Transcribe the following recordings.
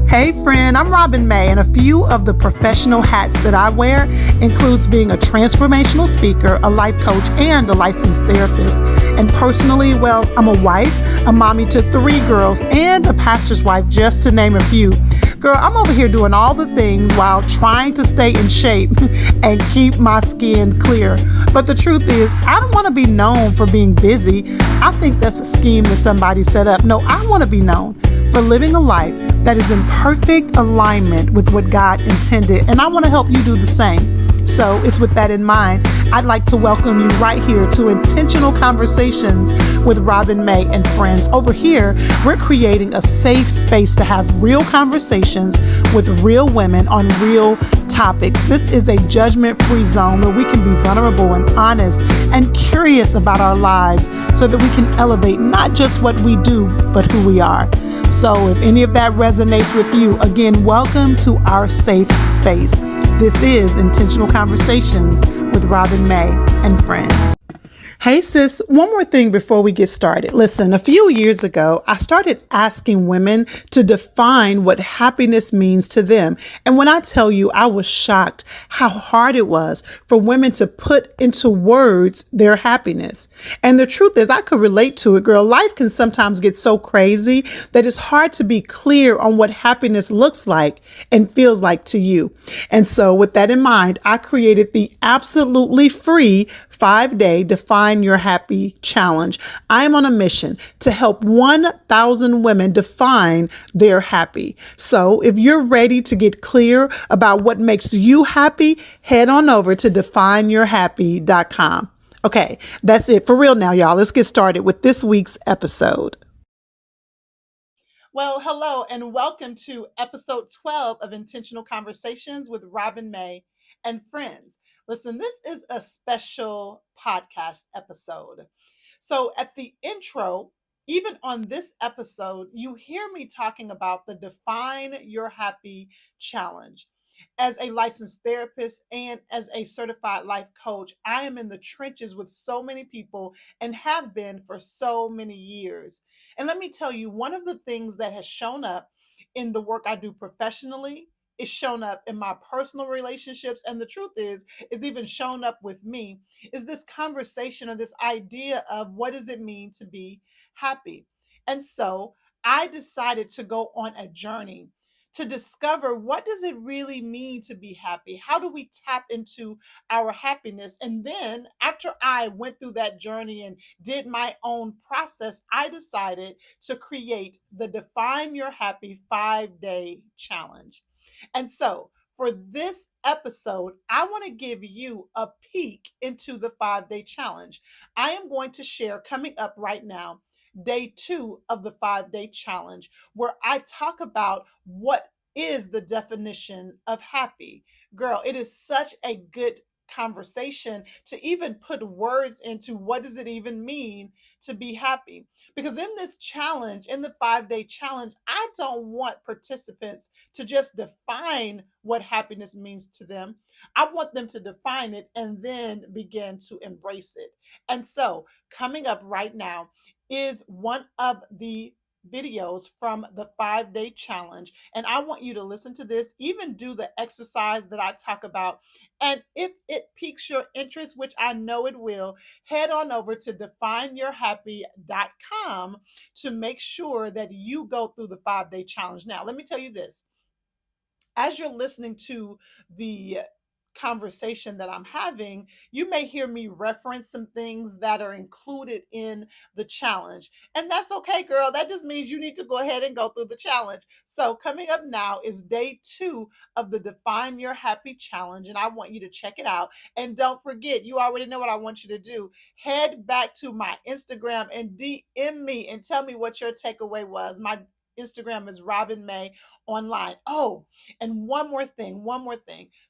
Hey friend, I'm Robin May, and a few of the professional hats that I wear includes being a transformational speaker, a life coach, and a licensed therapist. And personally, well, I'm a wife, a mommy to 3 girls, and a pastor's wife, just to name a few. Girl, I'm over here doing all the things while trying to stay in shape and keep my skin clear. But the truth is, I don't want to be known for being busy. I think that's a scheme that somebody set up. No, I want to be known for living a life that is in perfect alignment with what God intended. And I want to help you do the same. So it's with that in mind, I'd like to welcome you right here to Intentional Conversations with Robin May and friends. Over here, we're creating a safe space to have real conversations with real women on real topics. This is a judgment-free zone where we can be vulnerable and honest and curious about our lives so that we can elevate not just what we do, but who we are. So if any of that resonates with you, again, welcome to our safe space. This is Intentional Conversations with Robin May and friends. Hey sis, one more thing before we get started. Listen, a few years ago, I started asking women to define what happiness means to them. And when I tell you, I was shocked how hard it was for women to put into words their happiness. And the truth is, I could relate to it, girl. Life can sometimes get so crazy that it's hard to be clear on what happiness looks like and feels like to you. And so with that in mind, I created the absolutely free 5-day Define Your Happy Challenge. I am on a mission to help 1,000 women define their happy. So if you're ready to get clear about what makes you happy, head on over to defineyourhappy.com. Okay, that's it for real now, y'all. Let's get started with this week's episode. Well, hello and welcome to episode 12 of Intentional Conversations with Robin May and friends. Listen, this is a special podcast episode. So at the intro, even on this episode, you hear me talking about the Define Your Happy Challenge. As a licensed therapist and as a certified life coach, I am in the trenches with so many people and have been for so many years. And let me tell you, one of the things that has shown up in the work I do professionally is shown up in my personal relationships. And the truth is even shown up with me, is this conversation or this idea of what does it mean to be happy? And so I decided to go on a journey to discover what does it really mean to be happy? How do we tap into our happiness? And then after I went through that journey and did my own process, I decided to create the Define Your Happy 5-day challenge. And so for this episode, I want to give you a peek into the 5-day challenge. I am going to share coming up right now, day 2 of the 5-day challenge, where I talk about what is the definition of happy. Girl, it is such a good conversation to even put words into what does it even mean to be happy. Because in this challenge, in the 5-day challenge, I don't want participants to just define what happiness means to them. I want them to define it and then begin to embrace it. And so, coming up right now is one of the videos from the 5-day challenge. And I want you to listen to this, even do the exercise that I talk about. And if it piques your interest, which I know it will, head on over to defineyourhappy.com to make sure that you go through the 5-day challenge. Now, let me tell you this. As you're listening to the conversation that I'm having, you may hear me reference some things that are included in the challenge. And that's okay, girl. That just means you need to go ahead and go through the challenge. So, coming up now is day 2 of the Define Your Happy Challenge. And I want you to check it out. And don't forget, you already know what I want you to do. Head back to my Instagram and DM me and tell me what your takeaway was. My Instagram is Robin May Online. Oh, and one more thing.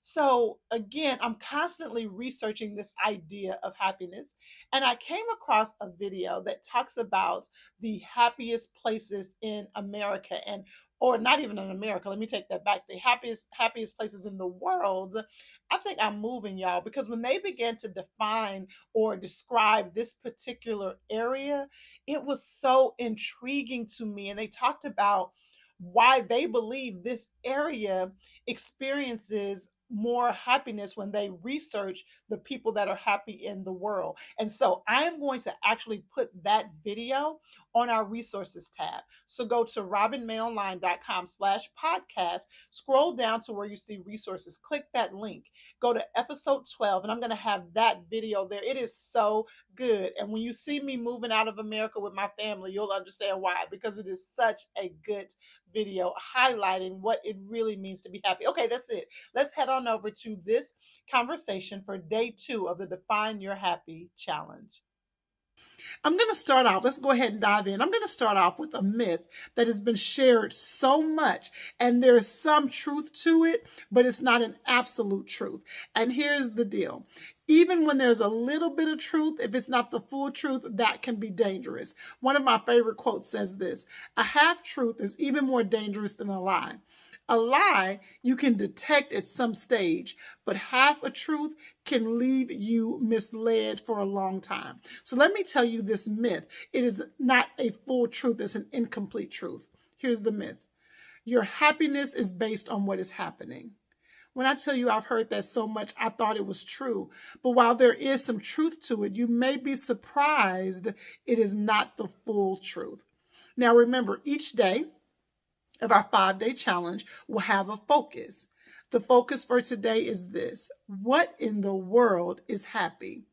So, again, I'm constantly researching this idea of happiness, and I came across a video that talks about the happiest places in America and or not even in America. Let me take that back. The happiest places in the world. I think I'm moving y'all because when they began to define or describe this particular area, it was so intriguing to me and they talked about why they believe this area experiences more happiness when they research the people that are happy in the world. And so I am going to actually put that video on our resources tab. So go to robinmayonline.com/podcast, scroll down to where you see resources, click that link, go to episode 12, and I'm going to have that video there. It is so good. And when you see me moving out of America with my family, you'll understand why, because it is such a good video highlighting what it really means to be happy. Okay, that's it. Let's head on over to this conversation for day 2 of the Define Your Happy Challenge. I'm going to start off, let's go ahead and dive in. I'm going to start off with a myth that has been shared so much, and there's some truth to it, but it's not an absolute truth. And here's the deal. Even when there's a little bit of truth, if it's not the full truth, that can be dangerous. One of my favorite quotes says this: "A half-truth is even more dangerous than a lie. A lie you can detect at some stage, but half a truth can leave you misled for a long time." So let me tell you this myth. It is not a full truth, it's an incomplete truth. Here's the myth. Your happiness is based on what is happening. When I tell you I've heard that so much, I thought it was true. But while there is some truth to it, you may be surprised it is not the full truth. Now remember, each day of our 5-day challenge will have a focus. The focus for today is this: what in the world is happy?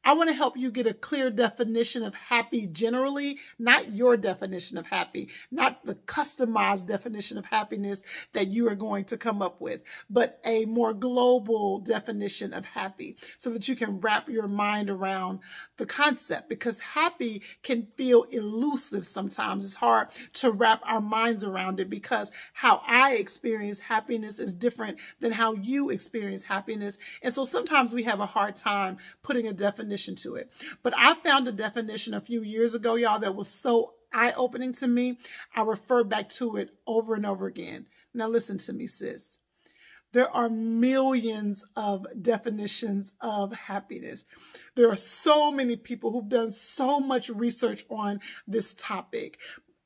I want to help you get a clear definition of happy generally, not your definition of happy, not the customized definition of happiness that you are going to come up with, but a more global definition of happy so that you can wrap your mind around the concept, because happy can feel elusive sometimes. It's hard to wrap our minds around it because how I experience happiness is different than how you experience happiness. And so sometimes we have a hard time putting a definition to it. But I found a definition a few years ago, y'all, that was so eye-opening to me. I refer back to it over and over again. Now listen to me, sis. There are millions of definitions of happiness. There are so many people who've done so much research on this topic.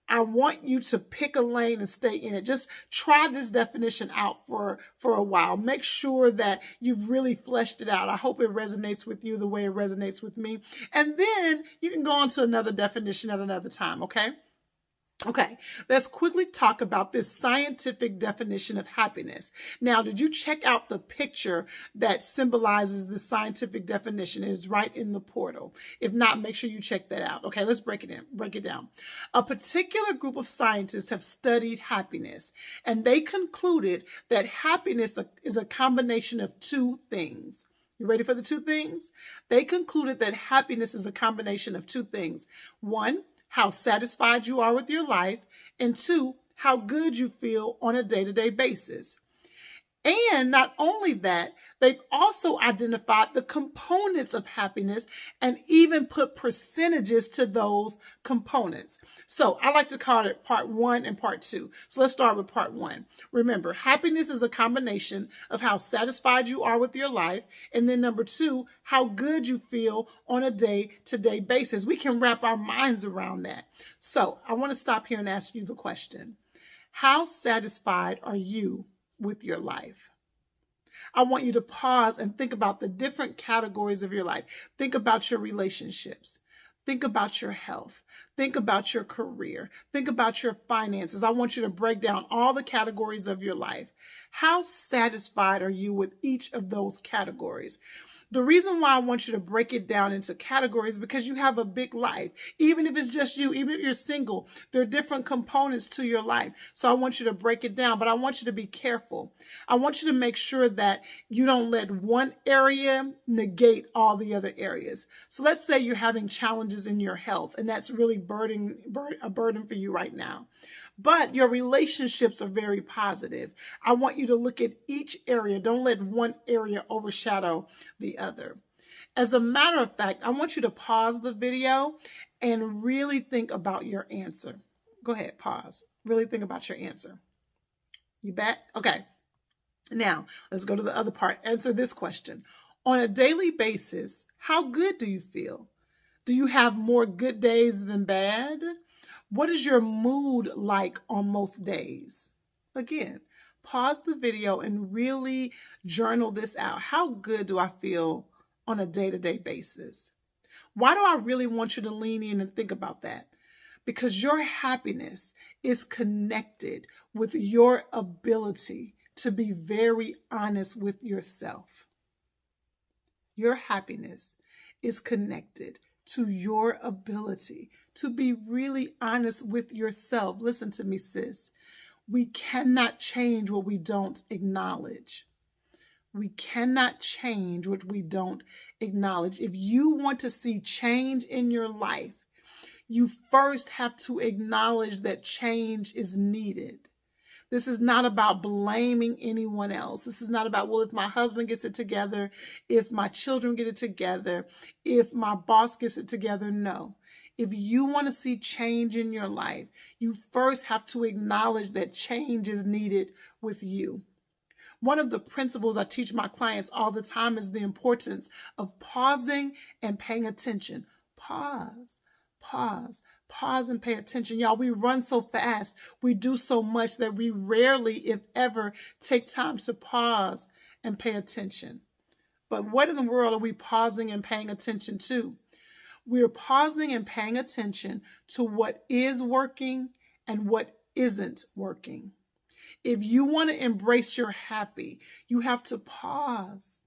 I want you to pick a lane and stay in it. Just try this definition out for a while. Make sure that you've really fleshed it out. I hope it resonates with you the way it resonates with me. And then you can go on to another definition at another time, okay? Okay, let's quickly talk about this scientific definition of happiness. Now, did you check out the picture that symbolizes the scientific definition? It is right in the portal. If not, make sure you check that out. Okay, let's break it down. A particular group of scientists have studied happiness, and they concluded that happiness is a combination of 2 things. You ready for the 2 things? They concluded that happiness is a combination of 2 things. 1, how satisfied you are with your life, and 2, how good you feel on a day-to-day basis. And not only that, they've also identified the components of happiness and even put percentages to those components. So I like to call it part 1 and part 2. So let's start with part 1. Remember, happiness is a combination of how satisfied you are with your life, and then number 2, how good you feel on a day-to-day basis. We can wrap our minds around that. So I want to stop here and ask you the question: how satisfied are you with your life? I want you to pause and think about the different categories of your life. Think about your relationships. Think about your health. Think about your career. Think about your finances. I want you to break down all the categories of your life. How satisfied are you with each of those categories? The reason why I want you to break it down into categories is because you have a big life. Even if it's just you, even if you're single, there are different components to your life. So I want you to break it down, but I want you to be careful. I want you to make sure that you don't let one area negate all the other areas. So let's say you're having challenges in your health, and that's really a burden for you right now. But your relationships are very positive. I want you to look at each area. Don't let one area overshadow the other. As a matter of fact, I want you to pause the video and really think about your answer. Go ahead, pause. Really think about your answer. You back? Okay. Now, let's go to the other part. Answer this question. On a daily basis, how good do you feel? Do you have more good days than bad? What is your mood like on most days? Again, pause the video and really journal this out. How good do I feel on a day-to-day basis? Why do I really want you to lean in and think about that? Because your happiness is connected with your ability to be very honest with yourself. Your happiness is connected to your ability to be really honest with yourself. Listen to me, sis. We cannot change what we don't acknowledge. We cannot change what we don't acknowledge. If you want to see change in your life, you first have to acknowledge that change is needed. This is not about blaming anyone else. This is not about, well, if my husband gets it together, if my children get it together, if my boss gets it together. No. If you want to see change in your life, you first have to acknowledge that change is needed with you. One of the principles I teach my clients all the time is the importance of pausing and paying attention. Pause. Pause and pay attention. Y'all, we run so fast. We do so much that we rarely, if ever, take time to pause and pay attention. But what in the world are we pausing and paying attention to? We're pausing and paying attention to what is working and what isn't working. If you want to embrace your happy, you have to pause.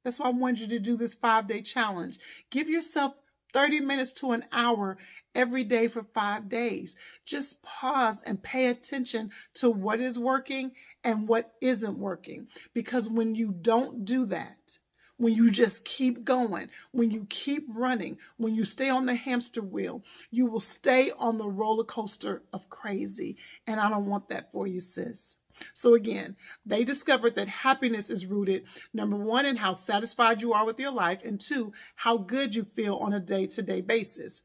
That's why I wanted you to do this 5-day challenge. Give yourself 30 minutes to an hour every day for 5 days. Just pause and pay attention to what is working and what isn't working. Because when you don't do that, when you just keep going, when you keep running, when you stay on the hamster wheel, you will stay on the roller coaster of crazy. And I don't want that for you, sis. So again, they discovered that happiness is rooted, number one, in how satisfied you are with your life, and two, how good you feel on a day-to-day basis.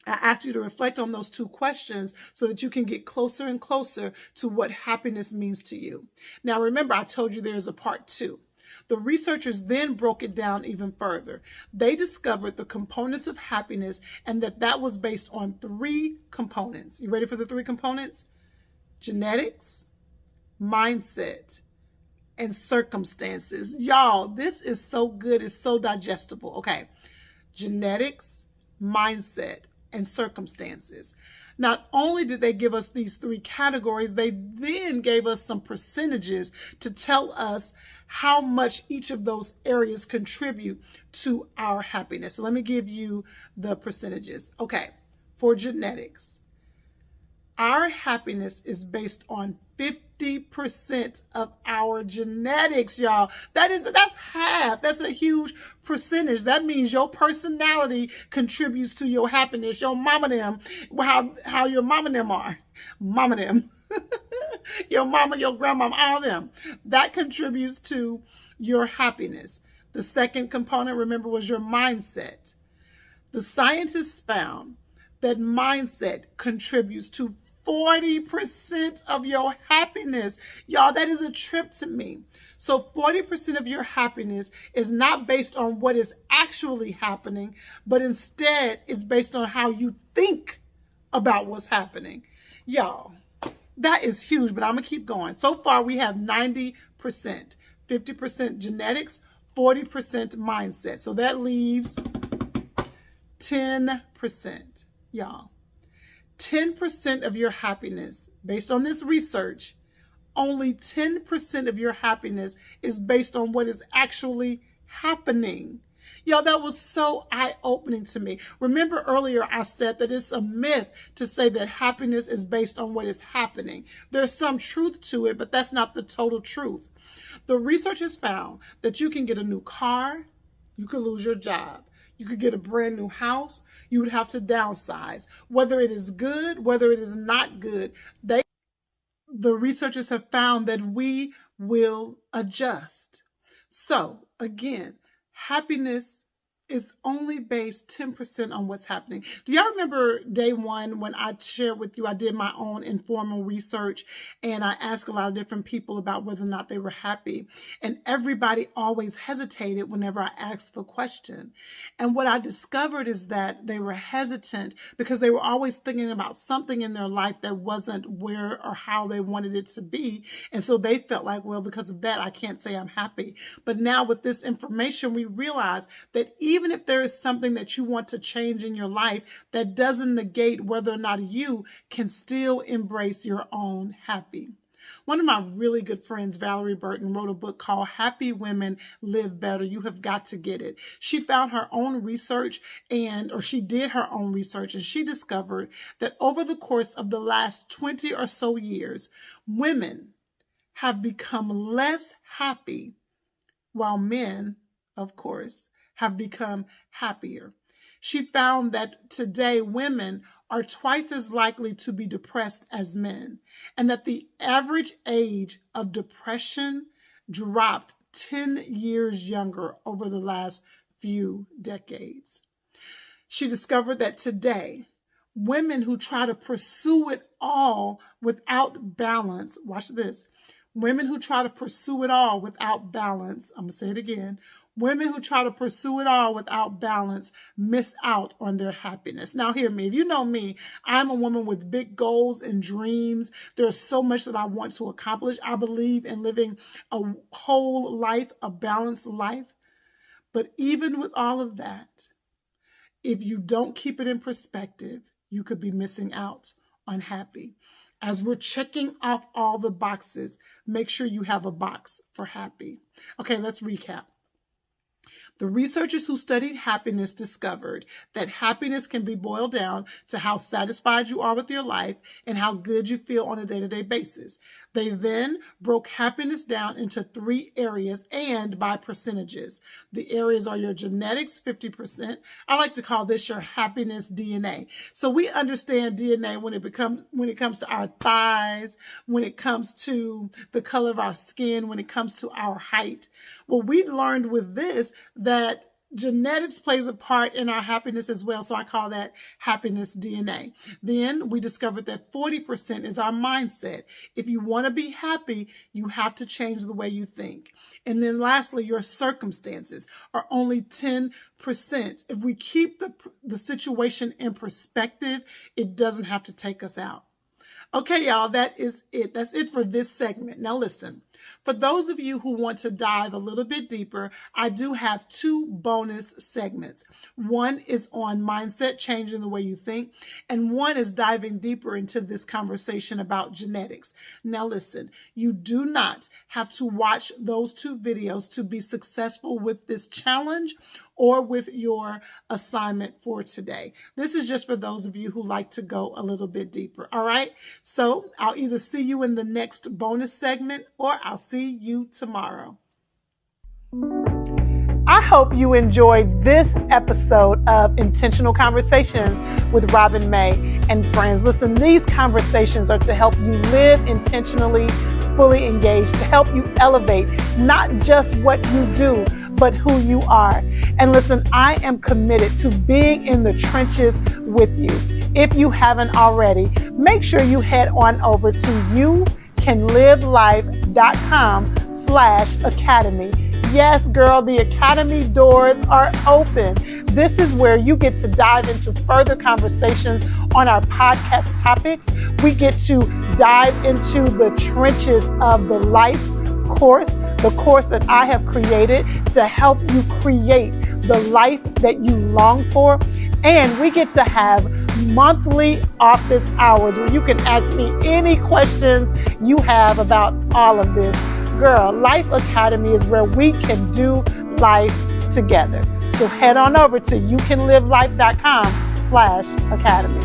I asked you to reflect on those two questions so that you can get closer and closer to what happiness means to you. Now, remember, I told you there's a part 2. The researchers then broke it down even further. They discovered the components of happiness and that was based on 3 components. You ready for the 3 components? Genetics, mindset, and circumstances. Y'all, this is so good. It's so digestible. Okay. Genetics, mindset, and circumstances. Not only did they give us these 3 categories, they then gave us some percentages to tell us how much each of those areas contribute to our happiness. So let me give you the percentages. Okay. For genetics, our happiness is based on 50% of our genetics, y'all. That's half. That's a huge percentage. That means your personality contributes to your happiness. Your mama them, how your mama them are. Mama them. Your mama, your grandmama, all them. That contributes to your happiness. The second component, remember, was your mindset. The scientists found that mindset contributes to 40% of your happiness. Y'all, that is a trip to me. So 40% of your happiness is not based on what is actually happening, but instead is based on how you think about what's happening. Y'all, that is huge, but I'm going to keep going. So far, we have 90%, 50% genetics, 40% mindset. So that leaves 10%, y'all. 10% of your happiness, based on this research, only 10% of your happiness is based on what is actually happening. Y'all, that was so eye-opening to me. Remember earlier I said that it's a myth to say that happiness is based on what is happening. There's some truth to it, but that's not the total truth. The researchers found that you can get a new car, you could lose your job. You could get a brand new house. You would have to downsize. Whether it is good, whether it is not good, the researchers have found that we will adjust. So again, happiness is only based 10% on what's happening. Do y'all remember day one when I shared with you, I did my own informal research and I asked a lot of different people about whether or not they were happy. And everybody always hesitated whenever I asked the question. And what I discovered is that they were hesitant because they were always thinking about something in their life that wasn't where or how they wanted it to be. And so they felt like, well, because of that, I can't say I'm happy. But now with this information, we realize that even if there is something that you want to change in your life, that doesn't negate whether or not you can still embrace your own happy. One of my really good friends, Valerie Burton, wrote a book called Happy Women Live Better. You have got to get it. She found her own research she did her own research, and she discovered that over the course of the last 20 or so years, women have become less happy while men, of course, have become happier. She found that today women are twice as likely to be depressed as men, and that the average age of depression dropped 10 years younger over the last few decades. She discovered that today, women who try to pursue it all without balance, watch this, women who try to pursue it all without balance, I'm going to say it again, women who try to pursue it all without balance miss out on their happiness. Now, hear me. If you know me, I'm a woman with big goals and dreams. There's so much that I want to accomplish. I believe in living a whole life, a balanced life. But even with all of that, if you don't keep it in perspective, you could be missing out on happy. As we're checking off all the boxes, make sure you have a box for happy. Okay, let's recap. The researchers who studied happiness discovered that happiness can be boiled down to how satisfied you are with your life and how good you feel on a day-to-day basis. They then broke happiness down into 3 areas and by percentages. The areas are your genetics, 50%. I like to call this your happiness DNA. So we understand DNA when it comes to our thighs, when it comes to the color of our skin, when it comes to our height. Well, we learned with this that genetics plays a part in our happiness as well. So I call that happiness DNA. Then we discovered that 40% is our mindset. If you want to be happy, you have to change the way you think. And then lastly, your circumstances are only 10%. If we keep the situation in perspective, it doesn't have to take us out. Okay, y'all, that is it. That's it for this segment. Now listen, for those of you who want to dive a little bit deeper, I do have 2 bonus segments. One is on mindset, changing the way you think, and one is diving deeper into this conversation about genetics. Now listen, you do not have to watch those 2 videos to be successful with this challenge or with your assignment for today. This is just for those of you who like to go a little bit deeper, all right? So I'll either see you in the next bonus segment or I'll see you tomorrow. I hope you enjoyed this episode of Intentional Conversations with Robin May and friends. Listen, these conversations are to help you live intentionally, fully engaged, to help you elevate not just what you do, but who you are. And listen, I am committed to being in the trenches with you. If you haven't already, make sure you head on over to youcanlivelife.com/academy. Yes, girl, the Academy doors are open. This is where you get to dive into further conversations on our podcast topics. We get to dive into the trenches of the life course, the course that I have created to help you create the life that you long for. And we get to have monthly office hours where you can ask me any questions you have about all of this. Girl, Life Academy is where we can do life together. So head on over to youcanlivelife.com/academy.